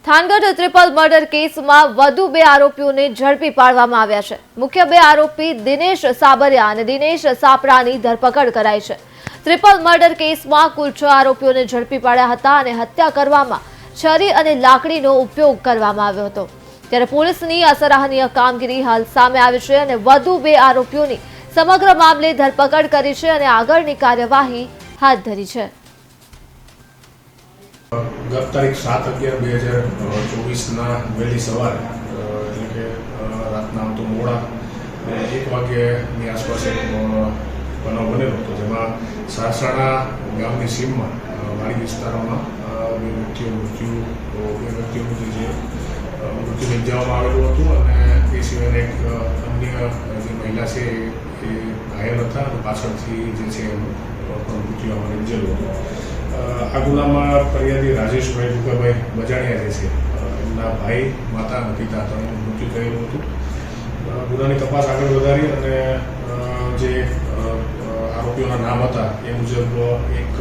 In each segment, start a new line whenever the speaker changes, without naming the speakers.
Thangadh triple murder કેસમાં વધુ 2 આરોપીઓને ઝડપી પાડવામાં આવ્યા છે। મુખ્ય 2 આરોપી દિનેશ સાબરિયા અને દિનેશ સાપરાની ધરપકડ કરાઈ છે। ટ્રિપલ મર્ડર કેસમાં કુલ 6 આરોપીઓને ઝડપી પાડ્યા હતા અને હત્યા કરવામાં છરી અને લાકડીનો ઉપયોગ કરવામાં આવ્યો હતો। ત્યારે પોલીસની આ સરાહનીય કામગીરી હાલ સામે આવી છે અને વધુ 2 આરોપીઓની સમગ્ર મામલે ધરપકડ કરી છે અને આગળની કાર્યવાહી હાથ ધરી છે।
ગત તારીખ 7/11/2024 વહેલી સવારે એટલે કે રાતના તો મોડા 1 વાગ્યાની આસપાસ એક બનાવ બનેલો હતો, જેમાં સારસાણા ગામની સીમમાં વાડી વિસ્તારોમાં બે વ્યક્તિઓનું જે મૃત્યુ નિપજાવવામાં આવેલું હતું અને એ સિવાયને એક અન્ય જે મહિલા છે એ ઘાયલ હતા અને પાછળથી જે છે એનું મૃત્યુ નિપજેલું હતું। આ ગુનામાં ફરિયાદી રાજેશભાઈ ભૂકાભાઈ બજાણિયા જે છે એમના ભાઈ, માતા અને પિતા ત્રણનું મૃત્યુ થયેલું હતું। ગુનાની તપાસ આગળ વધારી અને જે આરોપીઓના નામ હતા એ મુજબ એક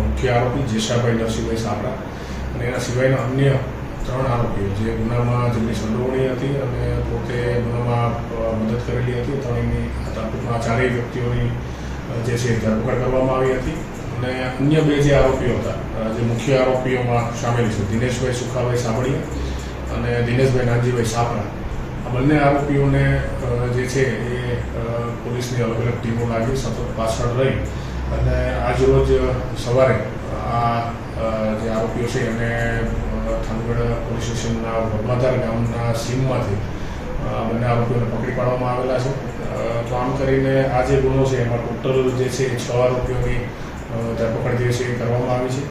મુખ્ય આરોપી જેશાભાઈ નરસિંહભાઈ સાપરા અને એના સિવાયના અન્ય 3 આરોપીઓ જે ગુનામાં જેમની સંડોવણી હતી અને પોતે ગુનામાં મદદ કરેલી હતી, ત્રણેયની ટૂંકમાં 4 વ્યક્તિઓની જે છે ધરપકડ કરવામાં આવી હતી। અને અન્ય 2 જે આરોપીઓ હતા, જે મુખ્ય આરોપીઓમાં સામેલ છે દિનેશભાઈ સુખાભાઈ સાબડિયા અને દિનેશભાઈ નાનજીભાઈ સાપરા, આ બંને આરોપીઓને જે છે એ પોલીસની અલગ અલગ ટીમો લાગી સતત પાછળ રહી અને આજરોજ સવારે આ જે આરોપીઓ છે એને થાનગઢ પોલીસ સ્ટેશનના વડમાધાર ગામના સીમમાંથી આ બંને આરોપીઓને પકડી પાડવામાં આવેલા છે। તો આમ કરીને આ જે ગુનો છે એમાં ટોટલ જે છે 6 આરોપીઓની ધરપકડ જે છે એ કરવામાં આવી છે।